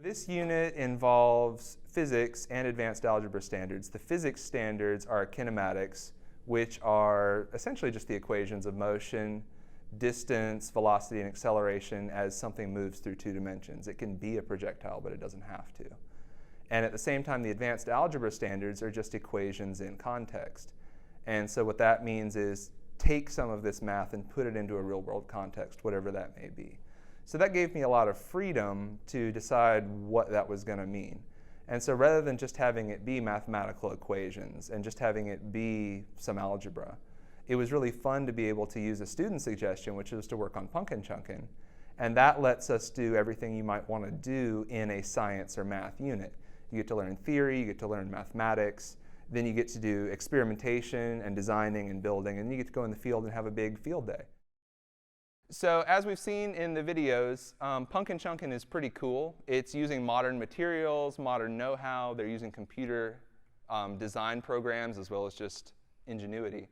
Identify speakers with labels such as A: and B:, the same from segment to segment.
A: This unit involves physics and advanced algebra standards. The physics standards are kinematics, which are essentially just the equations of motion, distance, velocity, and acceleration as something moves through two dimensions. It can be a projectile, but it doesn't have to. And at the same time, the advanced algebra standards are just equations in context. And so what that means is take some of this math and put it into a real-world context, whatever that may be. So that gave me a lot of freedom to decide what that was going to mean. And so rather than just having it be mathematical equations and just having it be some algebra, it was really fun to be able to use a student suggestion, which was to work on Punkin Chunkin. And that lets us do everything you might want to do in a science or math unit. You get to learn theory, you get to learn mathematics, then you get to do experimentation and designing and building, and you get to go in the field and have a big field day. So as we've seen in the videos, Punkin Chunkin is pretty cool. It's using modern materials, modern know-how. They're using computer design programs as well as just ingenuity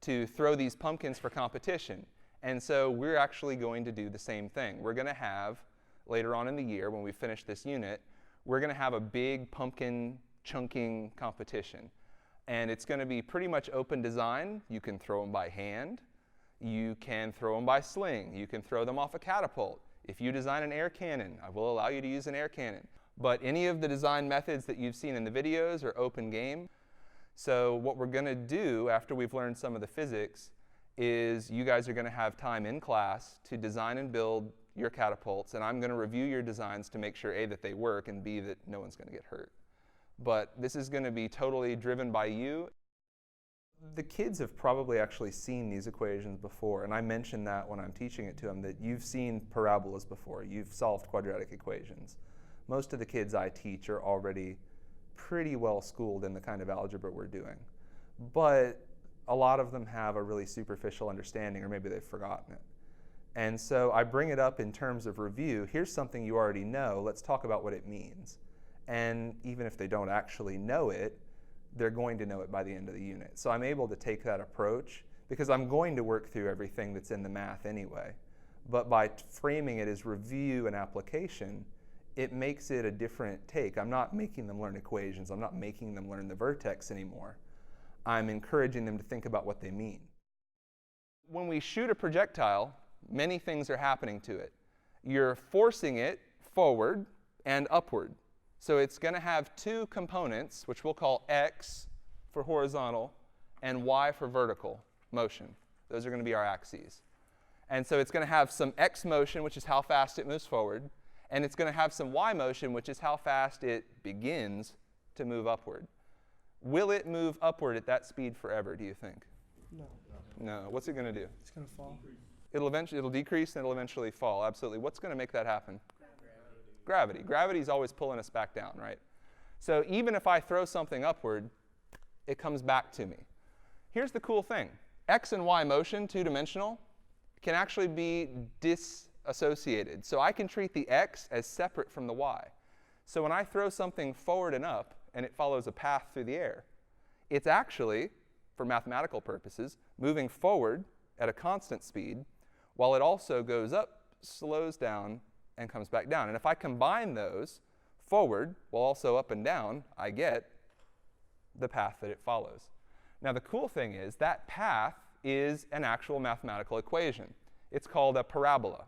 A: to throw these pumpkins for competition. And so we're actually going to do the same thing. We're going to have, later on in the year when we finish this unit, we're going to have a big pumpkin chunking competition. And it's going to be pretty much open design. You can throw them by hand. You can throw them by sling. You can throw them off a catapult. If you design an air cannon, I will allow you to use an air cannon. But any of the design methods that you've seen in the videos are open game. So what we're going to do after we've learned some of the physics is you guys are going to have time in class to design and build your catapults. And I'm going to review your designs to make sure A, that they work, and B, that no one's going to get hurt. But this is going to be totally driven by you. The kids have probably actually seen these equations before, and I mention that when I'm teaching it to them, that you've seen parabolas before, you've solved quadratic equations. Most of the kids I teach are already pretty well schooled in the kind of algebra we're doing. But a lot of them have a really superficial understanding, or maybe they've forgotten it. And so I bring it up in terms of review. Here's something you already know. Let's talk about what it means. And even if they don't actually know it, they're going to know it by the end of the unit. So I'm able to take that approach because I'm going to work through everything that's in the math anyway. But by framing it as review and application, it makes it a different take. I'm not making them learn equations. I'm not making them learn the vertex anymore. I'm encouraging them to think about what they mean. When we shoot a projectile, many things are happening to it. You're forcing it forward and upward. So it's going to have two components, which we'll call X for horizontal and Y for vertical motion. Those are going to be our axes. And so it's going to have some X motion, which is how fast it moves forward. And it's going to have some Y motion, which is how fast it begins to move upward. Will it move upward at that speed forever, do you think?
B: No.
A: No. What's it going to do?
B: It's going to fall.
A: It'll decrease and it'll eventually fall. Absolutely. What's going to make that happen? Gravity. Gravity is always pulling us back down, right? So even if I throw something upward, it comes back to me. Here's the cool thing. X and Y motion, two-dimensional, can actually be disassociated. So I can treat the X as separate from the Y. So when I throw something forward and up, and it follows a path through the air, it's actually, for mathematical purposes, moving forward at a constant speed, while it also goes up, slows down, and comes back down. And if I combine those, forward while also up and down, I get the path that it follows. Now the cool thing is that path is an actual mathematical equation. It's called a parabola.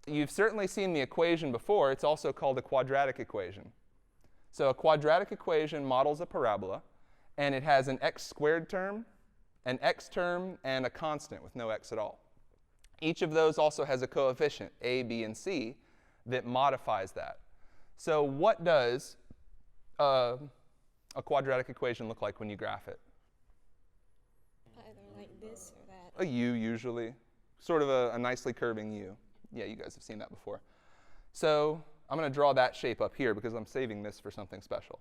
A: You've certainly seen the equation before. It's also called a quadratic equation. So a quadratic equation models a parabola, and it has an x squared term, an x term, and a constant with no x at all. Each of those also has a coefficient, a, b, and c, that modifies that. So what does a quadratic equation look like when you graph it?
C: Either like this or that.
A: A U, usually. Sort of a nicely curving U. Yeah, you guys have seen that before. So I'm going to draw that shape up here because I'm saving this for something special.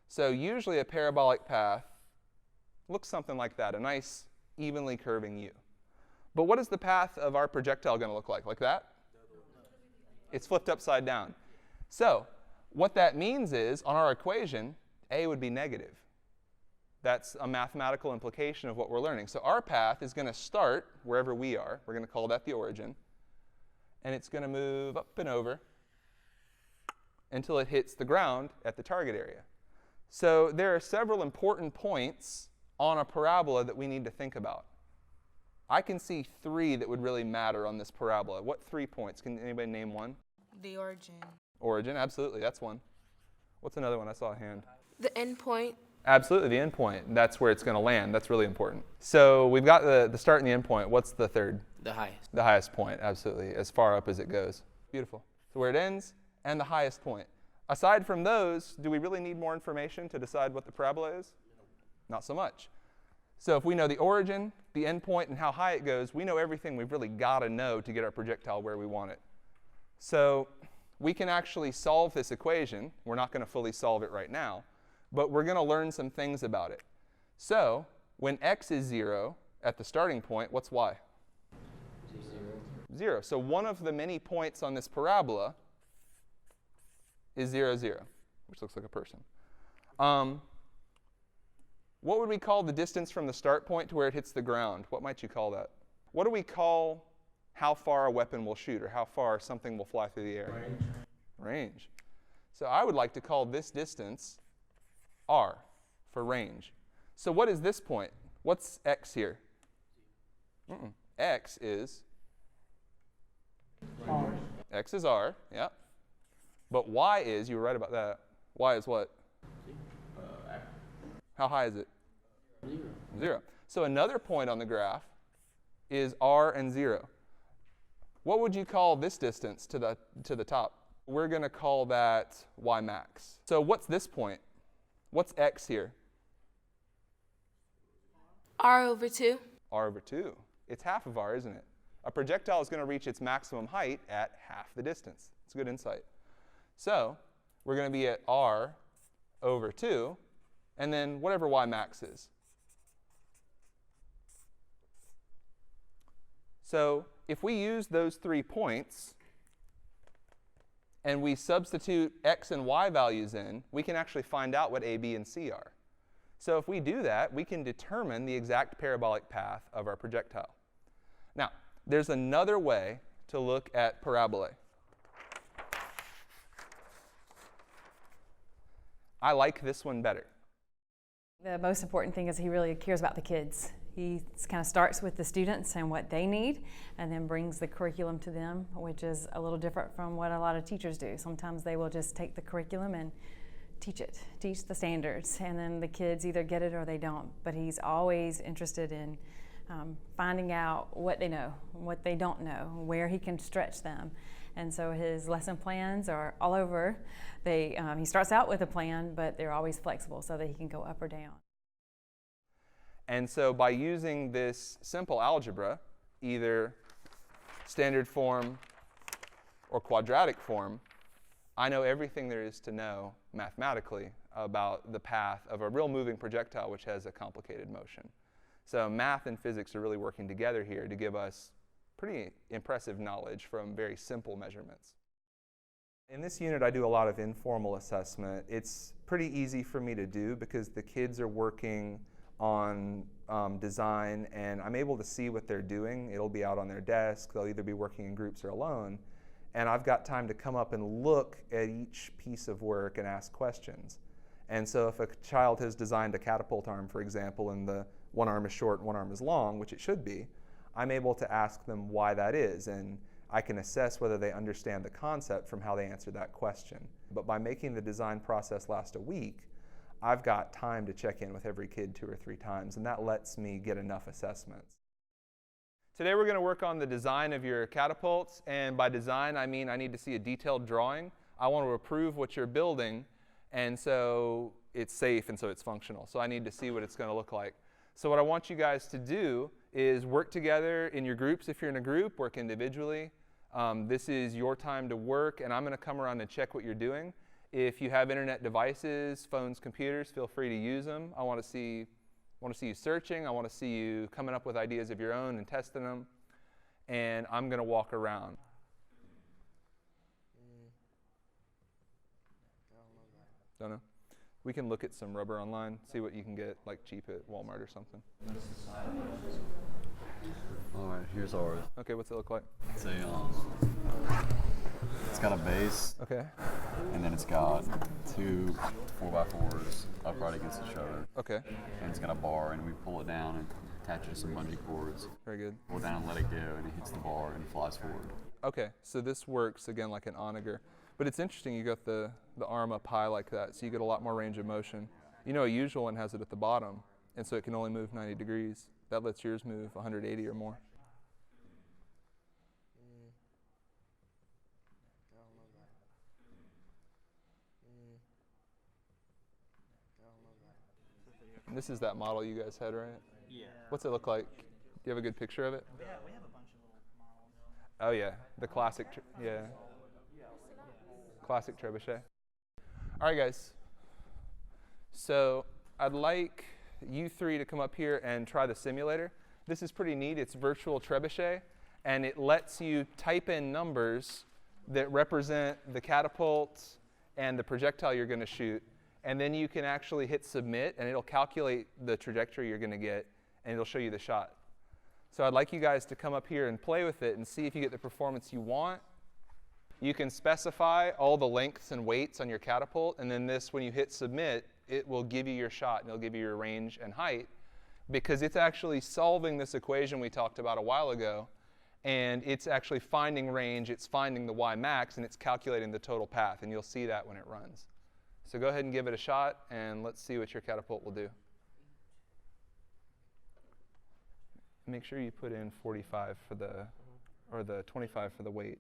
A: So usually a parabolic path looks something like that, a nice, evenly curving U. But what is the path of our projectile going to look like? Like that? It's flipped upside down. So what that means is, on our equation, A would be negative. That's a mathematical implication of what we're learning. So our path is going to start wherever we are. We're going to call that the origin. and it's going to move up and over until it hits the ground at the target area. So there are several important points on a parabola that we need to think about. I can see 3 that would really matter on this parabola. What 3 points? Can anybody name one?
C: The origin.
A: Origin, absolutely, that's one. What's another one? I saw a hand.
C: The end point.
A: Absolutely, the end point. That's where it's going to land. That's really important. So we've got the start and the end point. What's the third?
B: The highest.
A: The highest point, absolutely, as far up as it goes. Beautiful. So where it ends and the highest point. Aside from those, do we really need more information to decide what the parabola is? Not so much. So if we know the origin, the end point, and how high it goes, we know everything we've really got to know to get our projectile where we want it. So we can actually solve this equation. We're not going to fully solve it right now, but we're going to learn some things about it. So when x is 0 at the starting point, what's y? 0. So one of the many points on this parabola is 0, 0, which looks like a person. What would we call the distance from the start point to where it hits the ground? What might you call that? What do we call how far a weapon will shoot, or how far something will fly through the air? Range. So I would like to call this distance r for range. So what is this point? What's x here? X is
D: R.
A: X is r, yeah. But y is, you were right about that. Y is what? How high is it? 0. So another point on the graph is r and 0. What would you call this distance to the top? We're going to call that y max. So what's this point? What's x here?
C: R/2.
A: R/2. It's half of r, isn't it? A projectile is going to reach its maximum height at half the distance. It's a good insight. So we're going to be at r/2, and then whatever y max is. So if we use those 3 points and we substitute x and y values in, we can actually find out what a, b, and c are. So if we do that, we can determine the exact parabolic path of our projectile. Now, there's another way to look at parabolae. I like this one better.
E: The most important thing is he really cares about the kids. He kind of starts with the students and what they need, and then brings the curriculum to them, which is a little different from what a lot of teachers do. Sometimes they will just take the curriculum and teach the standards, and then the kids either get it or they don't. But he's always interested in finding out what they know, what they don't know, where he can stretch them. And so his lesson plans are all over. He starts out with a plan, but they're always flexible so that he can go up or down.
A: And so by using this simple algebra, either standard form or quadratic form, I know everything there is to know mathematically about the path of a real moving projectile which has a complicated motion. So math and physics are really working together here to give us pretty impressive knowledge from very simple measurements. In this unit, I do a lot of informal assessment. It's pretty easy for me to do because the kids are working on design, and I'm able to see what they're doing. It'll be out on their desk. They'll either be working in groups or alone. And I've got time to come up and look at each piece of work and ask questions. And so if a child has designed a catapult arm, for example, and the one arm is short and one arm is long, which it should be, I'm able to ask them why that is, and I can assess whether they understand the concept from how they answer that question. But by making the design process last a week, I've got time to check in with every kid 2 or 3 times, and that lets me get enough assessments. Today we're going to work on the design of your catapults, and by design I mean I need to see a detailed drawing. I want to approve what you're building, and so it's safe and so it's functional. So I need to see what it's going to look like. So what I want you guys to do is work together in your groups. If you're in a group, work individually. This is your time to work, and I'm going to come around and check what you're doing. If you have internet devices, phones, computers, feel free to use them. I want to see you searching. I want to see you coming up with ideas of your own and testing them. And I'm going to walk around. Don't know. We can look at some rubber online, see what you can get like cheap at Walmart or something.
B: All right, here's ours.
A: Okay, what's it look like?
B: It's a It's got a base,
A: Okay.
B: and then it's got two 4x4s upright against each other.
A: Okay.
B: And it's got a bar, and we pull it down and attach it to some bungee cords.
A: Very good.
B: Pull it down and let it go, and it hits the bar and flies forward.
A: Okay, so this works again like an onager. But it's interesting you got the arm up high like that, so you get a lot more range of motion. You know, a usual one has it at the bottom, and so it can only move 90 degrees. That lets yours move 180 or more. And this is that model you guys had, right?
D: Yeah.
A: What's it look like? Do you have a good picture of it?
D: We have a bunch of little models.
A: Oh yeah, the classic, yeah. Classic trebuchet. All right, guys. So I'd like you three to come up here and try the simulator. This is pretty neat. It's virtual trebuchet, and it lets you type in numbers that represent the catapult and the projectile you're going to shoot, and then you can actually hit submit, and it'll calculate the trajectory you're going to get, and it'll show you the shot. So I'd like you guys to come up here and play with it and see if you get the performance you want. You can specify all the lengths and weights on your catapult, and then this, when you hit submit, it will give you your shot, and it'll give you your range and height, because it's actually solving this equation we talked about a while ago, and it's actually finding range, it's finding the y max, and it's calculating the total path, and you'll see that when it runs. So go ahead and give it a shot, and let's see what your catapult will do. Make sure you put in 45 for or the 25 for the weight.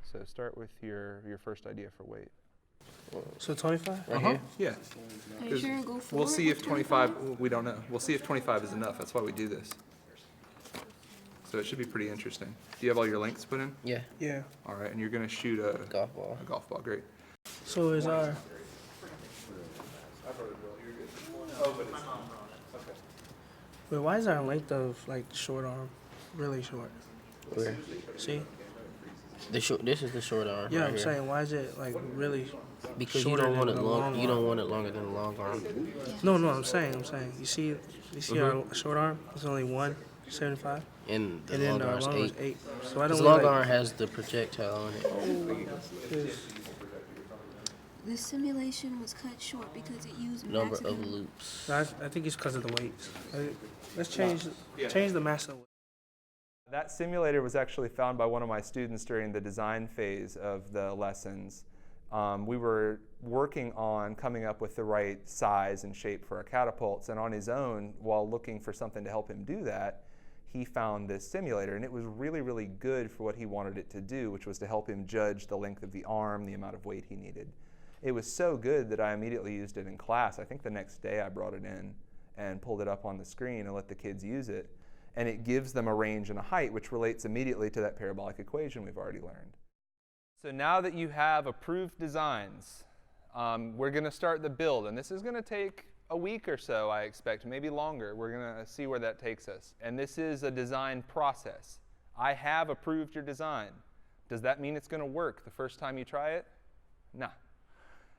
A: So start with your first idea for weight.
F: So 25?
A: Yeah.
C: Are you sure? Go for
A: We'll
C: it
A: see if
C: with
A: 25, we don't know. We'll see if 25 is enough. That's why we do this. So it should be pretty interesting. Do you have all your lengths put in?
G: Yeah,
F: Yeah.
A: All right, and you're going to shoot a
G: golf ball.
A: golf ball. Great.
F: So is our wait, why is our length of like short arm really short?
G: Where?
F: See?
G: This is the short arm.
F: Yeah,
G: right
F: I'm
G: here.
F: saying why is it like really
G: Because you
F: shorter
G: don't want it
F: than the
G: long. You
F: arm?
G: don't want it longer than the long arm.
F: No, I'm saying. You see our short arm is only 175,
G: And the
F: and then
G: long
F: our
G: arm is
F: long is
G: 8.
F: 8. So I
G: This
F: don't
G: long
F: like,
G: arm has the projectile on it.
C: The simulation was cut short because it used
G: Number of
C: maximum.
G: loops.
F: I think it's because of the weights. Let's change the mass of.
A: That simulator was actually found by one of my students during the design phase of the lessons. We were working on coming up with the right size and shape for our catapults, and on his own, while looking for something to help him do that, he found this simulator, and it was really, really good for what he wanted it to do, which was to help him judge the length of the arm, the amount of weight he needed. It was so good that I immediately used it in class. I think the next day I brought it in and pulled it up on the screen and let the kids use it. And it gives them a range and a height, which relates immediately to that parabolic equation we've already learned. So now that you have approved designs, we're going to start the build. And this is going to take a week or so, I expect, maybe longer. We're going to see where that takes us. And this is a design process. I have approved your design. Does that mean it's going to work the first time you try it? No.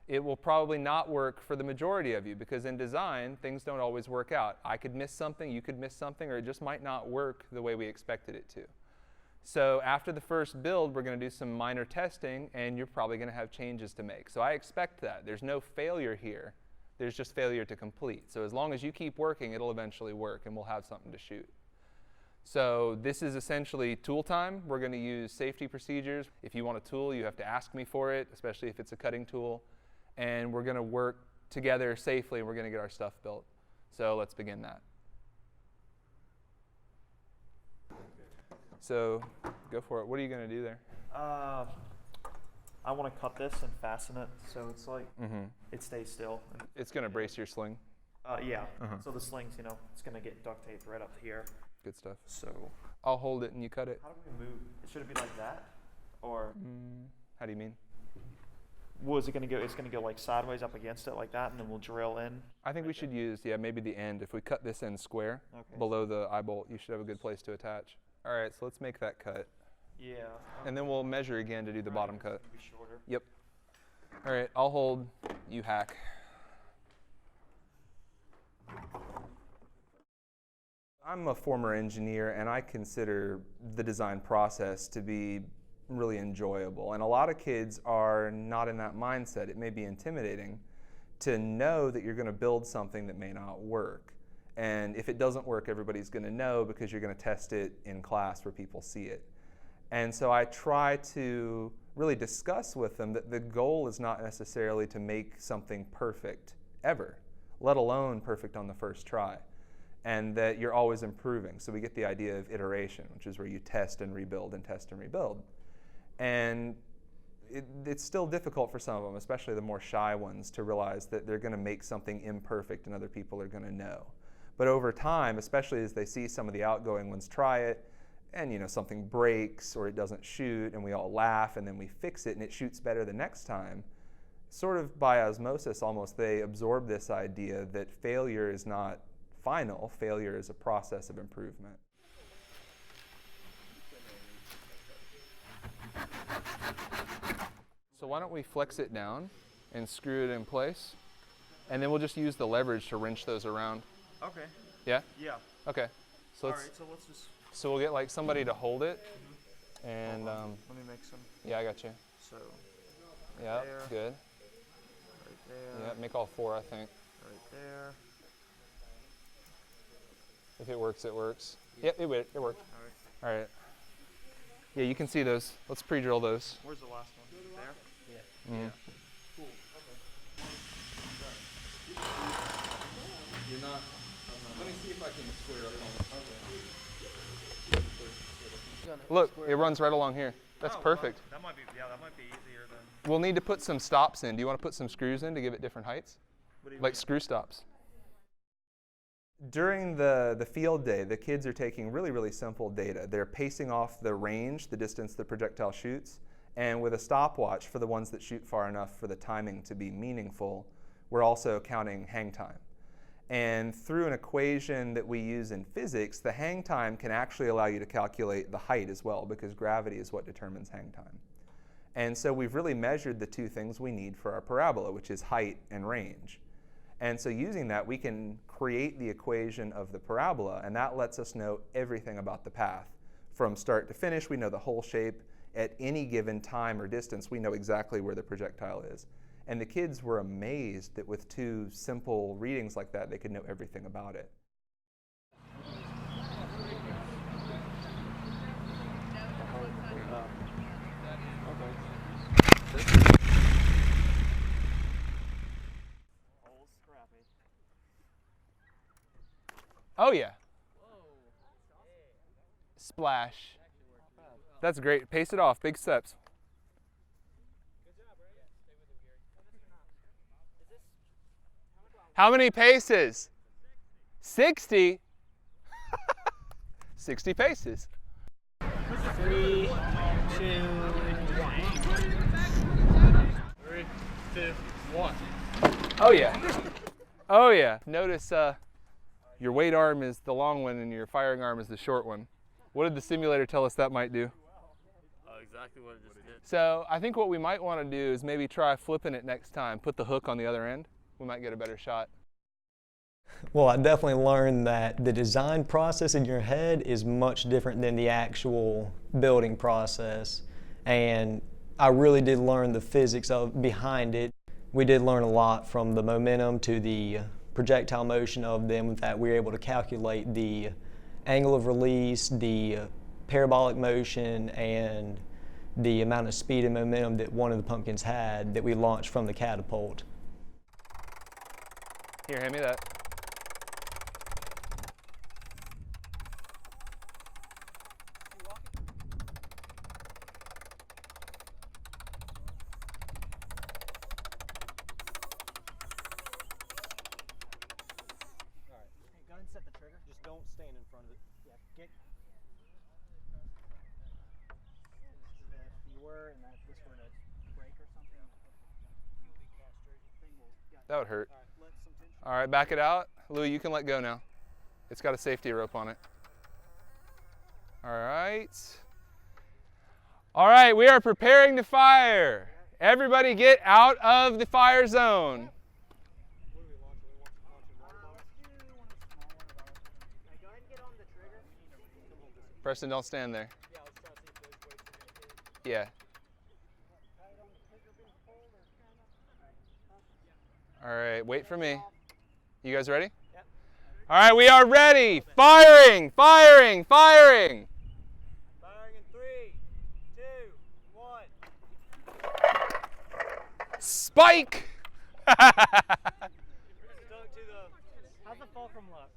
A: It will probably not work for the majority of you, because in design, things don't always work out. I could miss something, you could miss something, or it just might not work the way we expected it to. So after the first build, we're going to do some minor testing, and you're probably going to have changes to make. So I expect that. There's no failure here. There's just failure to complete. So as long as you keep working, it'll eventually work, and we'll have something to shoot. So this is essentially tool time. We're going to use safety procedures. If you want a tool, you have to ask me for it, especially if it's a cutting tool. And we're going to work together safely, and we're going to get our stuff built. So let's begin that. So go for it. What are you going to do there?
D: I want to cut this and fasten it so it's like it stays still.
A: It's going to brace your sling.
D: Yeah. So the sling's, it's going to get duct taped right up here.
A: Good stuff.
D: So
A: I'll hold it and you cut it.
D: how do we move? Should it be like that, or
A: How do you mean?
D: was it going to go? It's going to go like sideways up against it like that, and then we'll drill in.
A: I think we should use, maybe the end. If we cut this end square
D: Okay.
A: below the eye bolt, you should have a good place to attach. All right, so let's make that cut.
D: Yeah.
A: And then we'll measure again to do the bottom cut.
D: Be shorter.
A: Yep. All right, I'll hold, you hack. I'm a former engineer, and I consider the design process to be really enjoyable. And a lot of kids are not in that mindset. It may be intimidating to know that you're going to build something that may not work. And if it doesn't work, everybody's going to know because you're going to test it in class where people see it. And so I try to really discuss with them that the goal is not necessarily to make something perfect ever, let alone perfect on the first try, and that you're always improving. So we get the idea of iteration, which is where you test and rebuild and test and rebuild. And it's still difficult for some of them, especially the more shy ones, to realize that they're going to make something imperfect and other people are going to know. But over time, especially as they see some of the outgoing ones try it, and something breaks or it doesn't shoot, and we all laugh, and then we fix it and it shoots better the next time, sort of by osmosis almost, they absorb this idea that failure is not final, failure is a process of improvement. So why don't we flex it down and screw it in place, and then we'll just use the leverage to wrench those around.
D: Okay.
A: Yeah?
D: Yeah.
A: Okay. So
D: All right, so let's just...
A: So we'll get like somebody to hold it, and
D: let me make some.
A: yeah, I got you.
D: So,
A: Yeah,
D: there.
A: good.
D: Right there.
A: Yeah, make all 4, I think.
D: Right there.
A: If it works, it works. Yep, it worked.
D: All right.
A: All right. Yeah, you can see those. Let's pre-drill those.
D: Where's the last one? There?
A: Mm.
D: Cool.
A: You're not. Let me see if I can square up on it. Look, it runs right along here. That's perfect.
D: That might be easier than...
A: We'll need to put some stops in. Do you want to put some screws in to give it different heights?
D: What do you
A: Like
D: mean?
A: screw stops. During the field day, the kids are taking really, really simple data. They're pacing off the range, the distance the projectile shoots, and with a stopwatch for the ones that shoot far enough for the timing to be meaningful, we're also counting hang time. And through an equation that we use in physics, the hang time can actually allow you to calculate the height as well, because gravity is what determines hang time. And so we've really measured the 2 things we need for our parabola, which is height and range. And so using that, we can create the equation of the parabola, and that lets us know everything about the path. From start to finish, we know the whole shape. At any given time or distance, we know exactly where the projectile is. And the kids were amazed that with 2 simple readings like that, they could know everything about it. Oh yeah. Splash. That's great. Pace it off. Big steps. How many paces? 60? 60 paces.
F: 3, 2,
D: 3, 2, 1.
A: Oh yeah. Oh yeah. Notice your weight arm is the long one and your firing arm is the short one. What did the simulator tell us that might do?
G: Exactly what it just did.
A: So I think what we might want to do is maybe try flipping it next time. Put the hook on the other end. We might get a better shot.
H: Well, I definitely learned that the design process in your head is much different than the actual building process. And I really did learn the physics behind it. We did learn a lot from the momentum to the projectile motion of them. In fact, we were able to calculate the angle of release, the parabolic motion, and the amount of speed and momentum that one of the pumpkins had that we launched from the catapult.
A: Here, hand me that.
I: Go ahead and set the trigger. Just don't stand in front of it. Yeah, get. If you were and this were to break or something,
A: That would hurt.
I: All right, let some tension.
A: All right, back it out. Louis, you can let go now. It's got a safety rope on it. All right. All right, we are preparing to fire. Everybody get out of the fire zone.
I: What are we launching? We want water bottles? Let's do one of the small ones of ours. Hey, go ahead and get on the trigger.
A: Preston, don't stand there.
I: Yeah, let's try to see if those weights are going to hit.
A: Yeah. All right, wait for me. You guys ready?
D: Yep.
A: All right, we are ready. Firing, firing, firing.
D: Firing in 3, 2, 1.
A: Spike.
D: Stuck to the. How's the fulcrum look?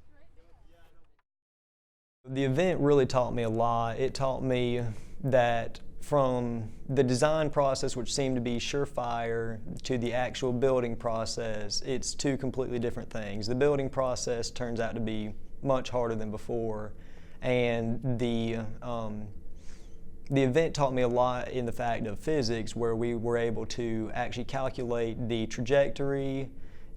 H: The event really taught me a lot. It taught me that from the design process, which seemed to be surefire, to the actual building process, it's two completely different things. The building process turns out to be much harder than before, and the event taught me a lot in the fact of physics, where we were able to actually calculate the trajectory,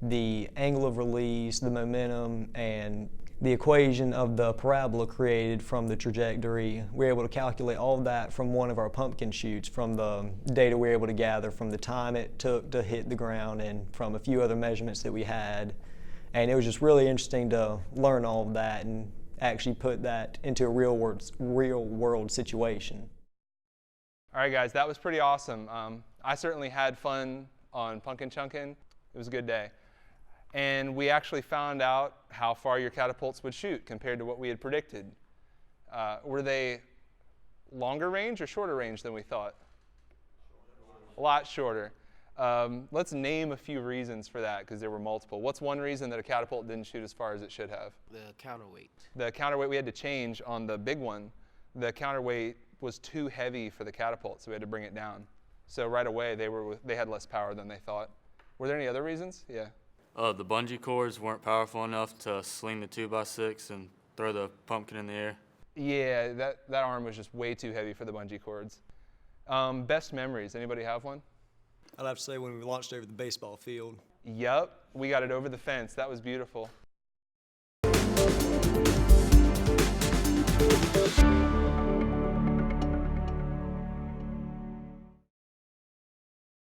H: the angle of release, the momentum, and the equation of the parabola created from the trajectory. We were able to calculate all of that from one of our pumpkin shoots, from the data we were able to gather from the time it took to hit the ground and from a few other measurements that we had. And it was just really interesting to learn all of that and actually put that into a real world situation.
A: All right, guys, that was pretty awesome. I certainly had fun on Punkin Chunkin. It was a good day. And we actually found out how far your catapults would shoot compared to what we had predicted. Were they longer range or shorter range than we thought? A lot shorter. Let's name a few reasons for that, because there were multiple. What's one reason that a catapult didn't shoot as far as it should have?
J: The counterweight.
A: The counterweight we had to change on the big one. The counterweight was too heavy for the catapult, so we had to bring it down. So right away, they had less power than they thought. Were there any other reasons? Yeah.
G: The bungee cords weren't powerful enough to sling the 2x6 and throw the pumpkin in the air.
A: Yeah, that arm was just way too heavy for the bungee cords. Best memories, anybody have one?
H: I'd have to say when we launched over the baseball field.
A: Yup, we got it over the fence. That was beautiful.